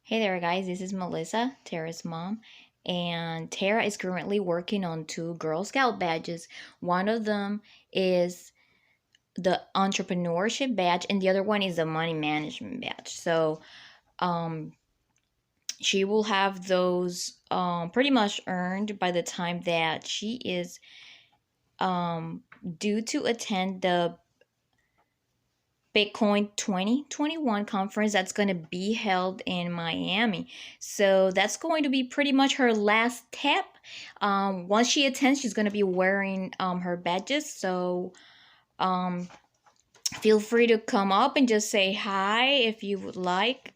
Hey there, guys. This is Melissa, Tara's mom. And Tara is currently working on two Girl Scout badges. One of them is the entrepreneurship badge, and the other one is the money management badge. So, um, she will have those pretty much earned by the time that she is due to attend the Bitcoin 2021 conference that's going to be held in Miami. So that's going to be pretty much her last step. Once she attends, she's going to be wearing her badges. So um, feel free to come up and just say hi if you would like.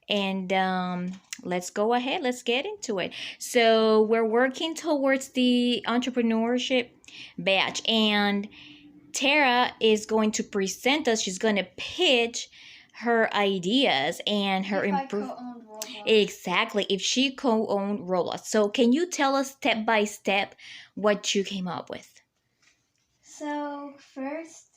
And let's go ahead. Let's get into it. So we're working towards the entrepreneurship badge. And Tara is going to present us. She's going to pitch her ideas and her improve. Exactly, if she co-owned Roblox. So can you tell us step by step what you came up with? So first,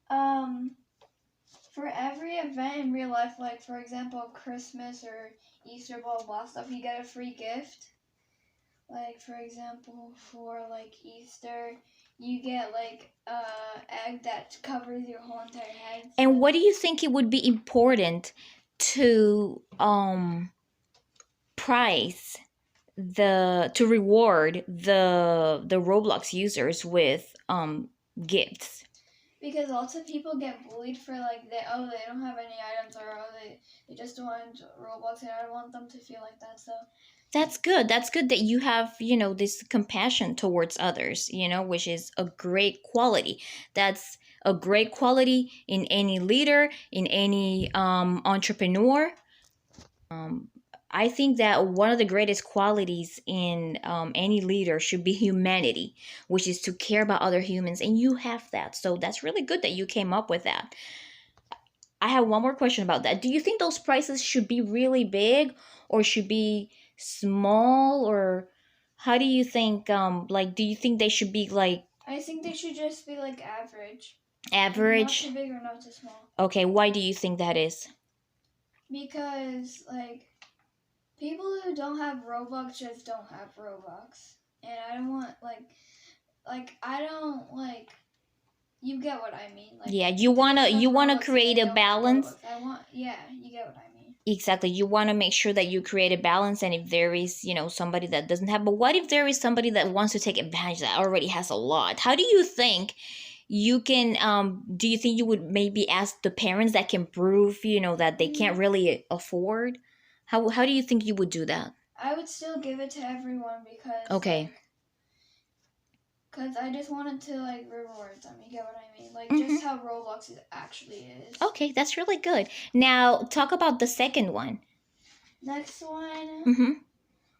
for every event in real life, like for example Christmas or Easter, blah blah blah stuff, you get a free gift. Like for example, for like Easter, you get like egg that covers your whole entire head. And what do you think it would be important to price to reward the Roblox users with gifts? Because lots of people get bullied for like they don't have any items, or they just want Roblox, and I don't want them to feel like that. So that's good. That's good that you have, this compassion towards others, which is a great quality. That's a great quality in any leader, in any entrepreneur. I think that one of the greatest qualities in any leader should be humanity, which is to care about other humans. And you have that. So that's really good that you came up with that. I have one more question about that. Do you think those prices should be really big or should be small, or how do you think do you think they should be like I think they should just be like average. Average? Not too big or not too small. Okay, why do you think that is? Because like people who don't have Roblox just don't have Roblox. And I don't want I don't like you get what I mean. Yeah, you wanna create a balance. You get what I mean. Exactly. You want to make sure that you create a balance, and if there is, somebody that doesn't have, but what if there is somebody that wants to take advantage that already has a lot? How do you think you can do you think you would maybe ask the parents that can prove, that they can't really afford? How do you think you would do that? I would still give it to everyone because okay. Because I just wanted to reward them. You get what I mean? Just how Roblox actually is. Okay, that's really good. Now talk about the second one. Next one.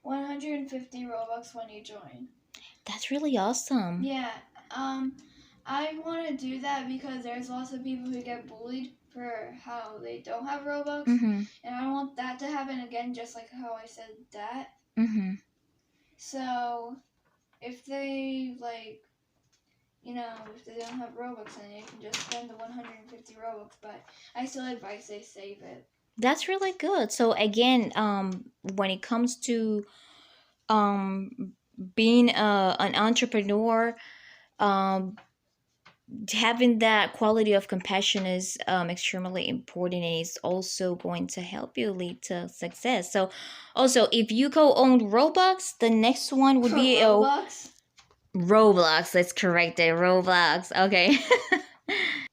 150 Robux when you join. That's really awesome. Yeah. I want to do that because there's lots of people who get bullied for how they don't have Robux, and I don't want that to happen again. Just like how I said that. So, if they if they don't have Robux, then they can just spend the 150 Robux. But I still advise they save it. That's really good. So again, when it comes to being an entrepreneur, having that quality of compassion is extremely important, and is also going to help you lead to success. So also, if you co-own Roblox, the next one would be Roblox. Let's correct it. Roblox. Okay.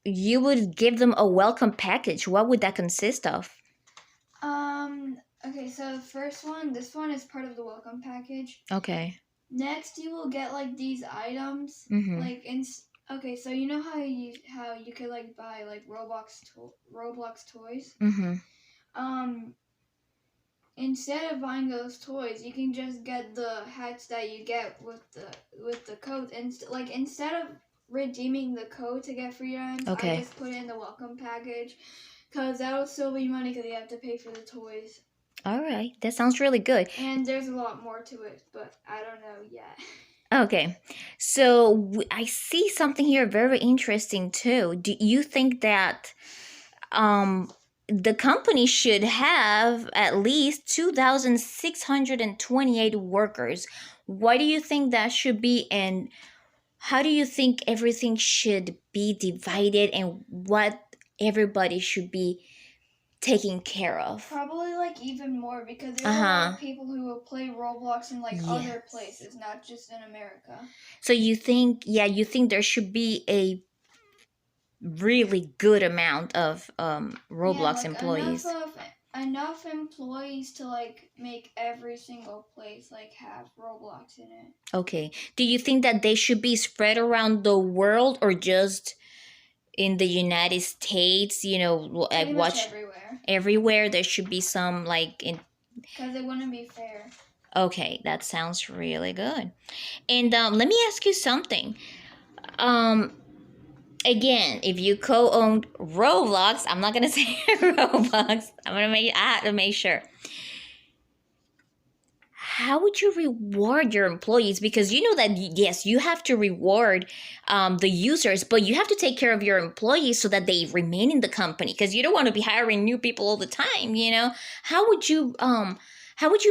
You would give them a welcome package. What would that consist of? Okay, so the first one, this one is part of the welcome package. Okay. Next, you will get these items. Okay, so you know how you could buy Roblox toys. Instead of buying those toys, you can just get the hats that you get with the code. And instead of redeeming the code to get free items, I just put it in the welcome package, because that'll still be money because you have to pay for the toys. All right, that sounds really good. And there's a lot more to it, but I don't know yet. Okay, so I see something here very interesting too. Do you think that the company should have at least 2,628 workers. Why do you think that should be, and how do you think everything should be divided, and what everybody should be taking care of? Probably like even more, because there's a lot of people who will play Roblox in like other places, not just in America. So you think there should be a really good amount of Roblox employees. Enough employees to like make every single place like have Roblox in it. Okay. Do you think that they should be spread around the world, or just in the United States? Pretty much everywhere. Everywhere there should be some like in. Because it wouldn't be fair. Okay, that sounds really good. And let me ask you something. Again, if you co-owned Roblox, I'm not gonna say Roblox. I have to make sure. How would you reward your employees? Because you know that, yes, you have to reward the users, but you have to take care of your employees so that they remain in the company. Because you don't want to be hiring new people all the time. How would you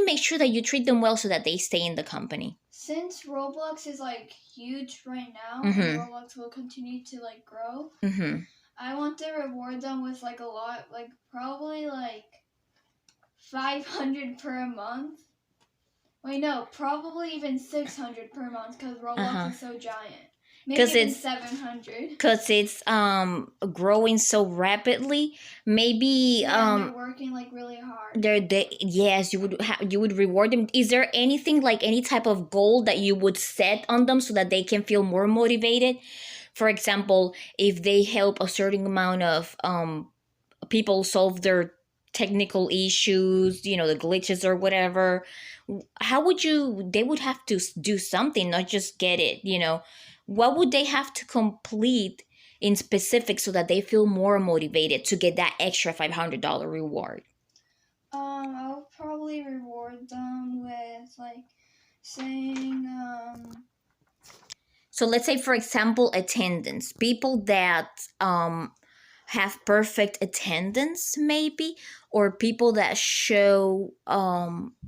make sure that you treat them well so that they stay in the company? Since Roblox is like huge right now, and Roblox will continue to like grow, I want to reward them with like a lot, like probably like 500 per month. Wait, no, probably even 600 per month, because Roblox is so giant. Maybe even 700. Because it's growing so rapidly. Maybe they're working like really hard. Yes, you would reward them. Is there anything, like any type of goal that you would set on them so that they can feel more motivated? For example, if they help a certain amount of people solve their technical issues, the glitches or whatever, they would have to do something, not just get it, what would they have to complete in specific so that they feel more motivated to get that extra $500 reward? I'll probably reward them with like saying So let's say, for example, attendance. People that have perfect attendance, maybe, or people that show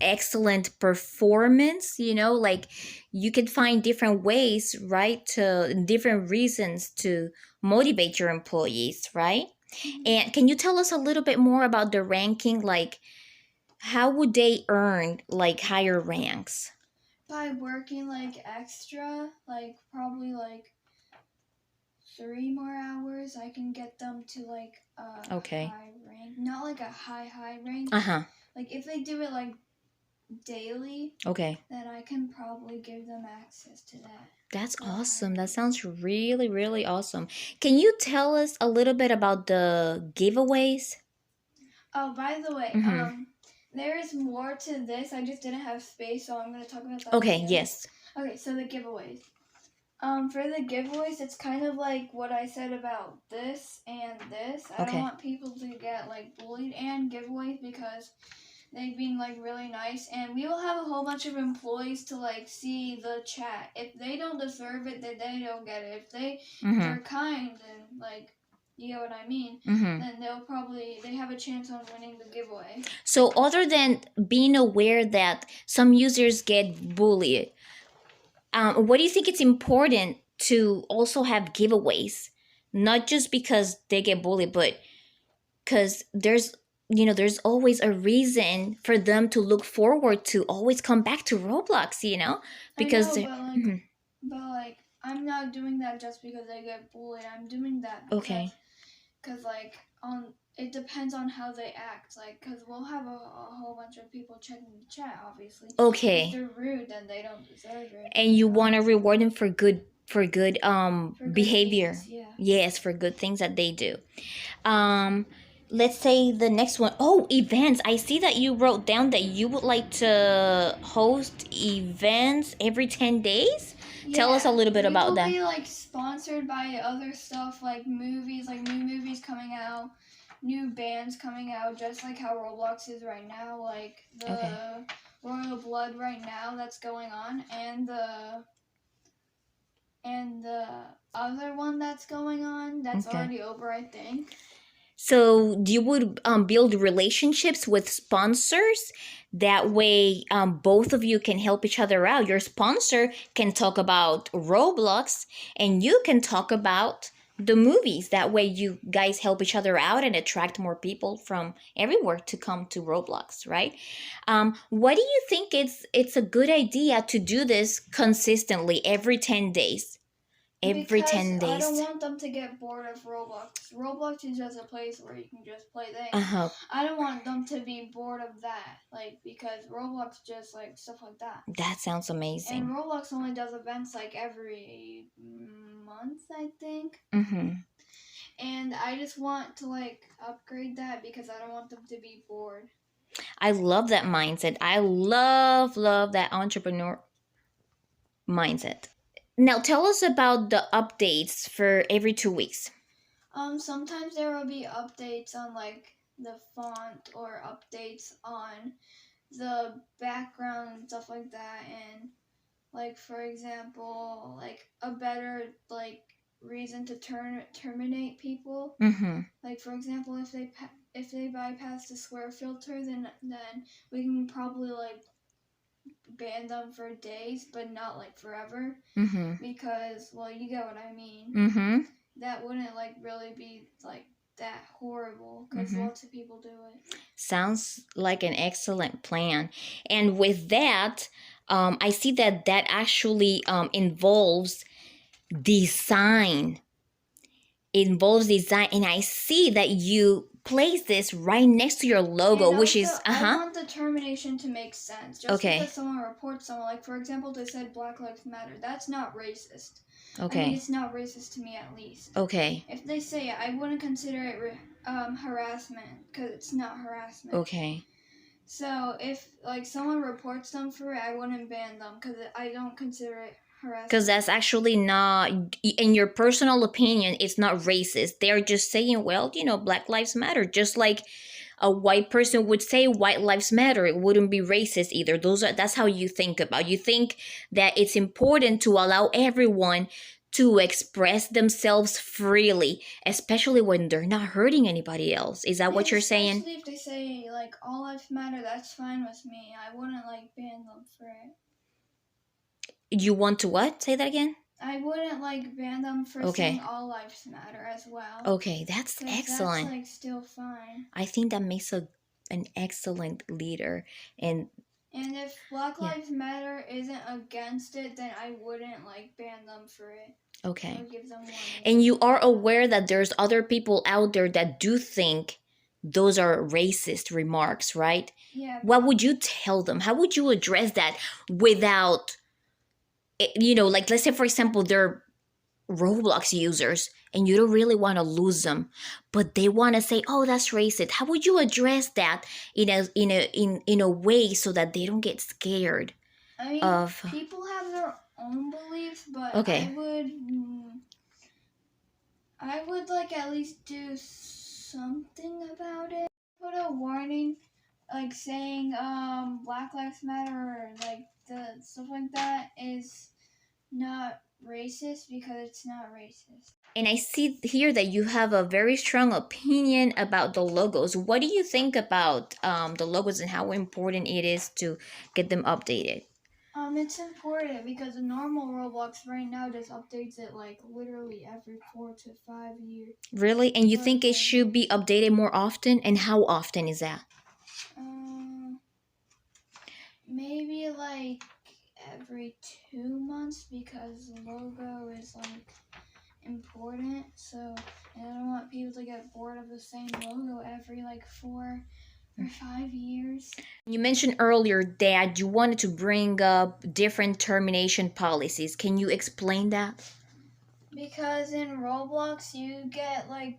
excellent performance. Like, you can find different ways, right, different reasons to motivate your employees, right? And can you tell us a little bit more about the ranking? Like, how would they earn like higher ranks? By working like extra, like probably like 3 more hours, I can get them to like a high rank. Not like a high rank. Like if they do it like daily, then I can probably give them access to that. That's awesome. That sounds really, really awesome. Can you tell us a little bit about the giveaways? Oh, by the way, there is more to this. I just didn't have space, so I'm going to talk about that. Okay, yes. Okay, so the giveaways. For the giveaways, it's kind of like what I said about this and this. I don't want people to get like bullied and giveaways, because they've been like really nice, and we will have a whole bunch of employees to like see the chat. If they don't deserve it, then they don't get it. If they're kind and like, you know what I mean, then they have a chance on winning the giveaway. So other than being aware that some users get bullied, what do you think it's important to also have giveaways? Not just because they get bullied, but because there's always a reason for them to look forward to always come back to Roblox, because I know, but like I'm not doing that just because they get bullied. I'm doing that because like it depends on how they act, like, because we'll have a whole bunch of people checking the chat, obviously. If they're rude, then they don't deserve it. And you want to reward them for good behavior. Things, yeah. Yes, for good things that they do. Let's say the next one. Oh, events. I see that you wrote down that you would like to host events every 10 days. Yeah. Tell us a little bit about that. It will be like sponsored by other stuff, like movies, like new movies coming out, new bands coming out, just like how Roblox is right now, like the Royal Blood right now that's going on, and the other one that's going on that's already over, I think. So you would build relationships with sponsors. That way, both of you can help each other out. Your sponsor can talk about Roblox, and you can talk about the movies. That way, you guys help each other out and attract more people from everywhere to come to Roblox, right? What do you think it's a good idea to do this consistently every 10 days? Every Because 10 I days. don't want them to get bored of Roblox. Roblox is just a place where you can just play things. Uh-huh. I don't want them to be bored of that, like, because Roblox just like stuff like that. That sounds amazing. And Roblox only does events like every month, I think. Mm-hmm. And I just want to like upgrade that because I don't want them to be bored. I love that mindset. I love that entrepreneur mindset. Now tell us about the updates for every 2 weeks. Sometimes there will be updates on like the font or updates on the background and stuff like that, and like for example, like a better like reason to terminate people. Mm-hmm. Like for example, if they bypass the swear filter, then we can probably like ban them for days, but not like forever. Mm-hmm. Because well, you get what I mean. Mm-hmm. That wouldn't like really be like that horrible because lots of people do it. Sounds like an excellent plan. And with that, I see that actually involves design. It involves design, and I see that you place this right next to your logo, which is I want the termination to make sense. Just okay. Because someone reports someone, like for example, they said Black Lives Matter. That's not racist. Okay. I mean, it's not racist to me at least. Okay. If they say it, I wouldn't consider it harassment because it's not harassment. Okay. So if like someone reports them for it, I wouldn't ban them because I don't consider it harassment. Because that's actually not, in your personal opinion, it's not racist. They're just saying, well, Black Lives Matter. Just like a white person would say white lives matter, it wouldn't be racist either. That's how you think about. You think that it's important to allow everyone to express themselves freely, especially when they're not hurting anybody else. Is that what you're saying? Especially if they say like all lives matter, that's fine with me. I wouldn't like ban them for it. You want to what? Say that again? I wouldn't like ban them for saying all lives matter as well. Okay, that's excellent. That's like still fine. I think that makes an excellent leader. And if Black Lives Matter isn't against it, then I wouldn't like ban them for it. Okay. Give them warning. And you are aware that there's other people out there that do think those are racist remarks, right? Yeah. What would you tell them? How would you address that without, like let's say for example, they're Roblox users and you don't really want to lose them, but they want to say, "Oh, that's racist." How would you address that in a way so that they don't get scared? I mean, people have their own beliefs, but I would like at least do something about it. Put a warning, like saying Black Lives Matter or like the stuff like that is not racist because it's not racist. And I see here that you have a very strong opinion about the logos. What do you think about the logos and how important it is to get them updated? It's important because the normal Roblox right now just updates it like literally every 4 to 5 years. Really? And you think it should be updated more often? And how often is that? Maybe like every 2 months because the logo is like important. So I don't want people to get bored of the same logo every like 4 or 5 years. You mentioned earlier that you wanted to bring up different termination policies. Can you explain that? Because in Roblox you get like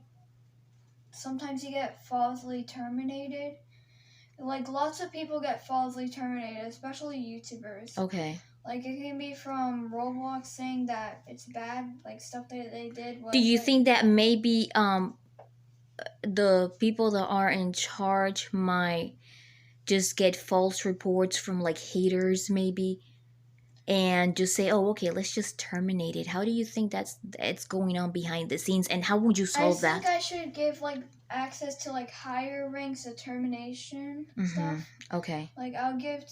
sometimes you get falsely terminated. Like lots of people get falsely terminated, especially YouTubers. Okay. Like it can be from Roblox saying that it's bad, like stuff that they did. Do you think that maybe the people that are in charge might just get false reports from like haters maybe and just say, oh, okay, let's just terminate it? How do you think that's going on behind the scenes, and how would you solve that? I think I should give like access to like higher ranks of termination stuff. Okay. Like I'll give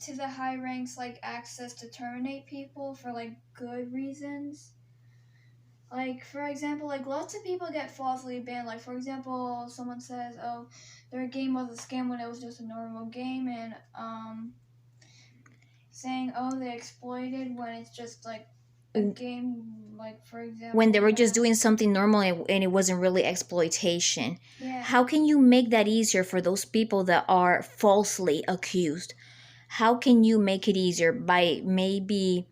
to the high ranks like access to terminate people for like good reasons. Like for example, like lots of people get falsely banned. Like for example, someone says, "Oh, their game was a scam when it was just a normal game," and saying, "Oh, they exploited when it's just like a game." Like for example, when they were just doing something normal and it wasn't really exploitation. Yeah. How can you make that easier for those people that are falsely accused? How can you make it easier by maybe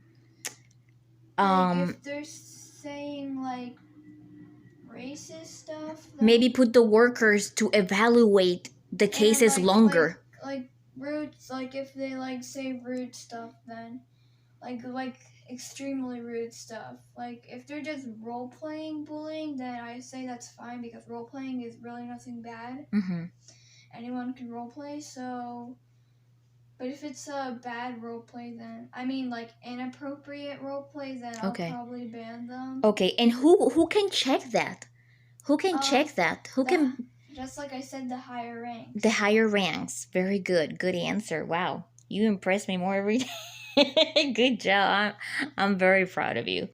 like if they're saying like racist stuff, then maybe put the workers to evaluate the cases longer. Like rude, like if they like say rude stuff, then like extremely rude stuff. Like if they're just role playing bullying, then I say that's fine because role playing is really nothing bad. Anyone can role play, so. But if it's a bad role play, then I mean like inappropriate role play, then I'll probably ban them. Okay, and who can check that? Who can check that? Who can? Just like I said, the higher ranks. The higher ranks. Very good. Good answer. Wow, you impress me more every day. Good job. I'm very proud of you.